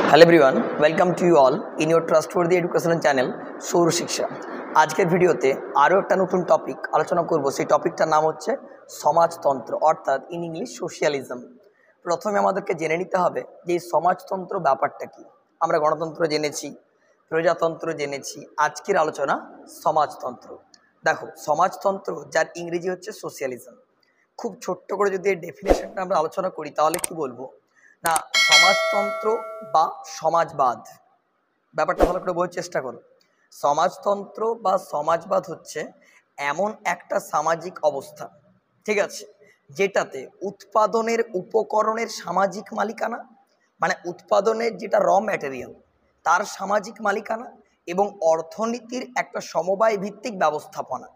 Hello everyone, welcome to you all in your trustworthy educational channel Saur Shiksha. আজকের ভিডিওতে আরও একটা নতুন টপিক আলোচনা করব। সেই টপিকটার নাম হচ্ছে সমাজতন্ত্র, অর্থাৎ ইন ইংলিশ সোশিয়ালিজম। প্রথমে আমাদেরকে জেনে নিতে হবে যে এই সমাজতন্ত্র ব্যাপারটা কি। আমরা গণতন্ত্র জেনেছি, প্রজাতন্ত্র জেনেছি, আজকের আলোচনা সমাজতন্ত্র। দেখো, সমাজতন্ত্র যার ইংরেজি হচ্ছে সোশিয়ালিজম। খুব ছোট্ট করে যদি এর ডেফিনেশনটা আমরা আলোচনা করি তাহলে কি বলবো না, সমাজতন্ত্র বা সমাজবাদ, ব্যাপারটা ভালো করে বোঝার চেষ্টা করো। সমাজতন্ত্র বা সমাজবাদ হচ্ছে এমন একটা সামাজিক অবস্থা, ঠিক আছে, যেটাতে উৎপাদনের উপকরণের সামাজিক মালিকানা, মানে উৎপাদনের যেটা র ম্যাটেরিয়াল তার সামাজিক মালিকানা এবং অর্থনীতির একটা সমবায় ভিত্তিক ব্যবস্থাপনা,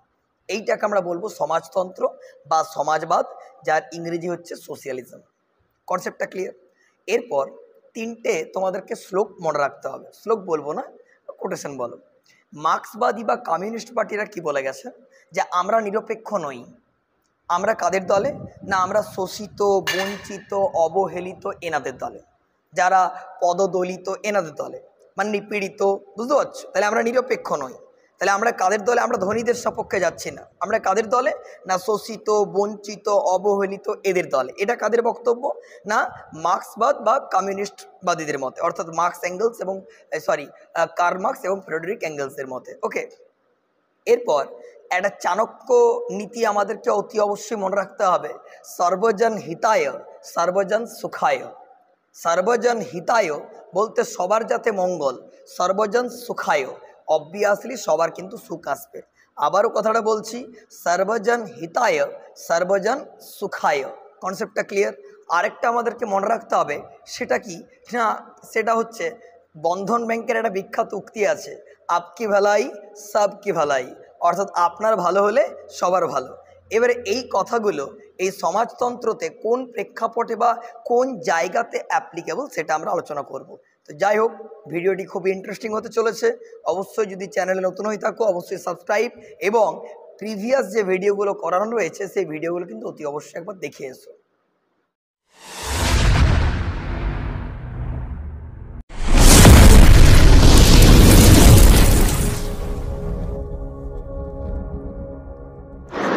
এইটাকে আমরা বলবো সমাজতন্ত্র বা সমাজবাদ, যার ইংরেজি হচ্ছে সোশিয়ালিজম। কনসেপ্টটা ক্লিয়ার? এরপর তিনটে তোমাদেরকে শ্লোক মনে রাখতে হবে। শ্লোক বলবো না, কোটেশন বলো। মার্ক্সবাদী বা কমিউনিস্ট পার্টিরা কি বলে গেছে যে আমরা নিরপেক্ষ নই। আমরা কাদের দলে? না, আমরা শোষিত, বঞ্চিত, অবহেলিত এনাদের দলে, যারা পদদলিত এনাদের দলে, মানে নিপীড়িত। বুঝতে পারছো? তাহলে আমরা নিরপেক্ষ নই। তাহলে আমরা কাদের দলে? আমরা ধনীদের সপক্ষে যাচ্ছি না। আমরা কাদের দলে? না শোষিত, বঞ্চিত, অবহেলিত এদের দলে। এটা কাদের বক্তব্য? না মার্ক্সবাদ বা কমিউনিস্টবাদীদের মতে, অর্থাৎ মার্কস অ্যাঙ্গেলস এবং কার্ল মার্কস এবং ফ্রেডরিক অ্যাঙ্গেলসের মতে। ওকে, এরপর একটা চাণক্য নীতি আমাদেরকে অতি অবশ্যই মনে রাখতে হবে। সর্বজন হিতায় সর্বজন সুখায়। সর্বজন হিতায় বলতে সবার যাতে মঙ্গল, সর্বজন সুখায় অবভিয়াসলি সবার কিন্তু সুখ আসবে। আবারও কথাটা বলছি, সর্বজন হিতায় সর্বজন সুখায়। কনসেপ্টটা ক্লিয়ার? আরেকটা আমাদেরকে মনে রাখতে হবে, সেটা কি না, সেটা হচ্ছে বন্ধন ব্যাংকের একটা বিখ্যাত উক্তি আছে, আপকি ভালাই সব কি ভালাই, অর্থাৎ আপনার ভালো হলে সবার ভালো। এবারে এই কথাগুলো এই সমাজতন্ত্রতে কোন প্রেক্ষাপটে বা কোন জায়গাতে অ্যাপ্লিকেবল সেটা আমরা আলোচনা করব। তো যাই হোক, ভিডিওটি খুবই ইন্টারেস্টিং হতে চলেছে। অবশ্যই যদি চ্যানেলে নতুন হয়ে থাকো অবশ্যই সাবস্ক্রাইব, এবং প্রিভিয়াস যে ভিডিওগুলো করানো রয়েছে সেই ভিডিওগুলো কিন্তু অতি অবশ্যই একবার দেখে এসো।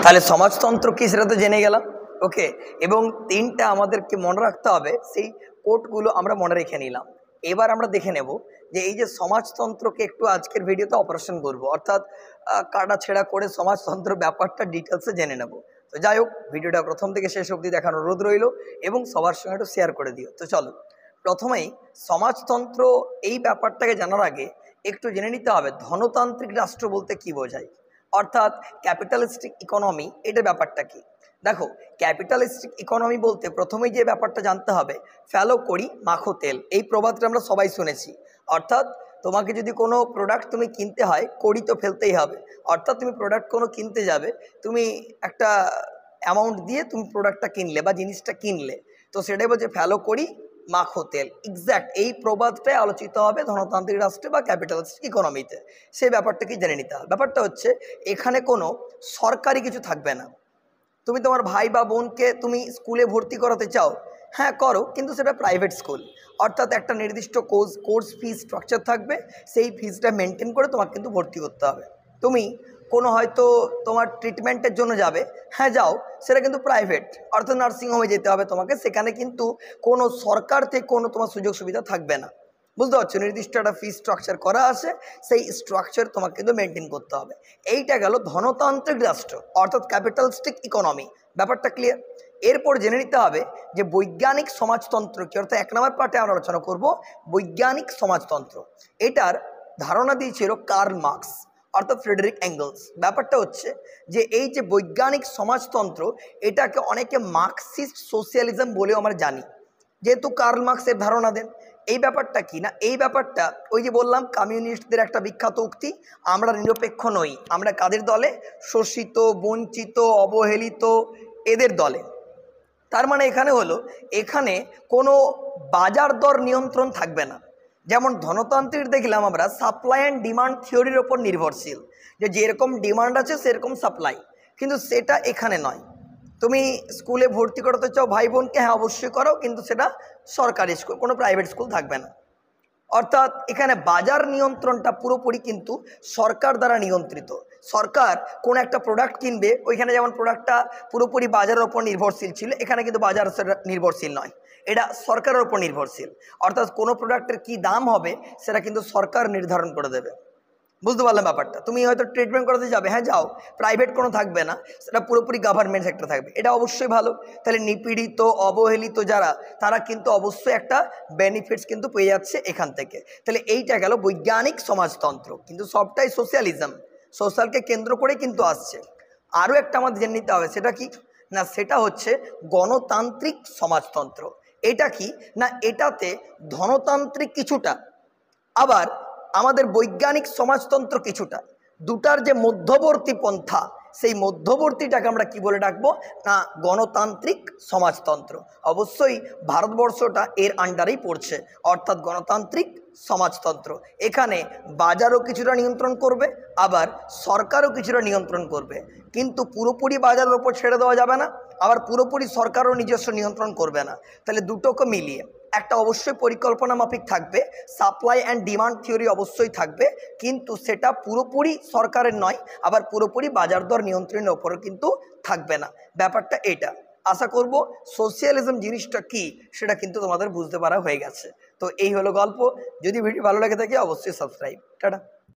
তাহলে সমাজতন্ত্র কি সেটা তো জেনে গেলাম। ওকে, এবং তিনটা আমাদেরকে মনে রাখতে হবে, সেই কোটগুলো আমরা মনে রেখে নিলাম। এবার আমরা দেখে নেব যে এই যে সমাজতন্ত্রকে একটু আজকের ভিডিওতে অপারেশন করব, অর্থাৎ কাটা ছেঁড়া করে সমাজতন্ত্র ব্যাপারটা ডিটেলসে জেনে নেব। তো যাই হোক, ভিডিওটা প্রথম থেকে শেষ অবধি দেখানোর অনুরোধ রইল এবং সবার সঙ্গে একটু শেয়ার করে দিও। তো চলো, প্রথমেই সমাজতন্ত্র এই ব্যাপারটাকে জানার আগে একটু জেনে নিতে হবে ধনতান্ত্রিক রাষ্ট্র বলতে কি বোঝায়, অর্থাৎ ক্যাপিটালিস্টিক ইকোনমি, এটার ব্যাপারটা কি। দেখো, ক্যাপিটালিস্টিক ইকোনমি বলতে প্রথমেই যে ব্যাপারটা জানতে হবে, ফেলো করি মাখো তেল, এই প্রবাদটা আমরা সবাই শুনেছি। অর্থাৎ তোমাকে যদি কোনো প্রোডাক্ট তুমি কিনতে হয়, কড়ি তো ফেলতেই হবে। অর্থাৎ তুমি প্রোডাক্ট কোনো কিনতে যাবে, তুমি একটা অ্যামাউন্ট দিয়ে তুমি প্রোডাক্টটা কিনলে বা জিনিসটা কিনলে, তো সেটাই বলছে ফেলো করি মাখো তেল। এক্স্যাক্ট এই প্রবাদটাই আলোচিত হবে ধনতান্ত্রিক রাষ্ট্রে বা ক্যাপিটালিস্টিক ইকোনমিতে। সেই ব্যাপারটাকে জেনে নিতে হবে। ব্যাপারটা হচ্ছে এখানে কোনো সরকারি কিছু থাকবে না। তুমি তোমার ভাই বা বোনকে তুমি স্কুলে ভর্তি করাতে চাও, হ্যাঁ করো, কিন্তু সেটা প্রাইভেট স্কুল, অর্থাৎ একটা নির্দিষ্ট কোর্স ফি স্ট্রাকচার থাকবে, সেই ফিজটা মেনটেন করে তোমাকে কিন্তু ভর্তি করতে হবে। তুমি কোনো হয়তো তোমার ট্রিটমেন্টের জন্য যাবে, হ্যাঁ যাও, সেটা কিন্তু প্রাইভেট, অর্থাৎ নার্সিংহোমে যেতে হবে তোমাকে, সেখানে কিন্তু কোনো সরকার থেকে কোনো তোমার সুযোগ সুবিধা থাকবে না। বুঝতে পারছো? নির্দিষ্ট একটা ফি স্ট্রাকচার করা আছে, সেই স্ট্রাকচার তোমাকে কিন্তু মেনটেন করতে হবে। এইটা গেল ধনতান্ত্রিক রাষ্ট্র, অর্থাৎ ক্যাপিটালিস্টিক ইকোনমি। ব্যাপারটা ক্লিয়ার? এরপর জেনে নিতে হবে যে বৈজ্ঞানিক সমাজতন্ত্র কি, অর্থাৎ 1 নম্বর পার্টে আমরা আলোচনা করব বৈজ্ঞানিক সমাজতন্ত্র। এটার ধারণা দিয়েছিল কার্ল মার্কস অর্থাৎ ফ্রেডরিক অ্যাঙ্গেলস। ব্যাপারটা হচ্ছে যে এই যে বৈজ্ঞানিক সমাজতন্ত্র, এটাকে অনেকে মার্কসিস্ট সোশিয়ালিজম বলেও আমরা জানি, যেহেতু কার্ল মার্কসের ধারণা দেন। এই ব্যাপারটা কি না, এই ব্যাপারটা ওই যে বললাম কমিউনিস্টদের একটা বিখ্যাত উক্তি, আমরা নিরপেক্ষ নই। আমরা কাদের দলে? শোষিত, বঞ্চিত, অবহেলিত এদের দলে। তার মানে এখানে হলো, এখানে কোনো বাজার দর নিয়ন্ত্রণ থাকবে না। যেমন ধনতান্ত্রিক দেখলাম আমরা সাপ্লাই অ্যান্ড ডিমান্ড থিওরির ওপর নির্ভরশীল, যে যেরকম ডিমান্ড আছে সেরকম সাপ্লাই, কিন্তু সেটা এখানে নয়। তুমি স্কুলে ভর্তি করাতে চাও ভাই বোনকে, হ্যাঁ অবশ্যই করো, কিন্তু সেটা সরকারি স্কুল, কোনো প্রাইভেট স্কুল থাকবে না। অর্থাৎ এখানে বাজার নিয়ন্ত্রণটা পুরোপুরি কিন্তু সরকার দ্বারা নিয়ন্ত্রিত। সরকার কোন একটা প্রোডাক্ট কিনবে, ওইখানে যেমন প্রোডাক্টটা পুরোপুরি বাজারের ওপর নির্ভরশীল ছিল, এখানে কিন্তু বাজার নির্ভরশীল নয়, এটা সরকারের ওপর নির্ভরশীল। অর্থাৎ কোনো প্রোডাক্টের কি দাম হবে সেটা কিন্তু সরকার নির্ধারণ করে দেবে। বুঝতে পারলাম ব্যাপারটা? তুমি হয়তো ট্রিটমেন্ট করাতে যাবে, হ্যাঁ যাও, প্রাইভেট কোনো থাকবে না, সেটা পুরোপুরি গভর্নমেন্ট সেক্টর থাকবে, এটা অবশ্যই ভালো। তাহলে নিপীড়িত অবহেলিত যারা, তারা কিন্তু অবশ্যই একটা বেনিফিটস কিন্তু পেয়ে যাচ্ছে এখান থেকে। তাহলে এইটা গেল বৈজ্ঞানিক সমাজতন্ত্র, কিন্তু সবটাই সোশ্যালিজম, সোশ্যালকে কেন্দ্র করে কিন্তু আসছে। আরও একটা আমাদের জেনে নিতে হবে, সেটা কি না, সেটা হচ্ছে গণতান্ত্রিক সমাজতন্ত্র। এটা কি না, এটাতে ধনতান্ত্রিক কিছুটা, আবার আমাদের বৈজ্ঞানিক সমাজতন্ত্র কিছুটা, দুটার যে মধ্যবর্তী পন্থা, সেই মধ্যবর্তীটাকে আমরা কি বলে ডাকবো না, গণতান্ত্রিক সমাজতন্ত্র। অবশ্যই ভারতবর্ষটা এর আন্ডারেই পড়ছে, অর্থাৎ গণতান্ত্রিক সমাজতন্ত্র। এখানে বাজারও কিছুটা নিয়ন্ত্রণ করবে, আবার সরকারও কিছুটা নিয়ন্ত্রণ করবে, কিন্তু পুরোপুরি বাজারের ওপর ছেড়ে দেওয়া যাবে না, আবার পুরোপুরি সরকারও নিজস্ব নিয়ন্ত্রণ করবে না। তাহলে দুটোকে মিলিয়ে একটা অবশ্যই পরিকল্পনা মাফিক থাকবে, সাপ্লাই অ্যান্ড ডিমান্ড থিওরি অবশ্যই থাকবে, কিন্তু সেটা পুরোপুরি সরকারের নয়, আবার পুরোপুরি বাজার দর নিয়ন্ত্রণের ওপরও কিন্তু থাকবে না। ব্যাপারটা এটা। আশা করব সোশিয়ালিজম জিনিসটা কি সেটা কিন্তু তোমাদের বুঝতে পারা হয়ে গেছে। তো এই হলো গল্প। যদি ভিডিও ভালো লাগে থাকে অবশ্যই সাবস্ক্রাইব। টাটা।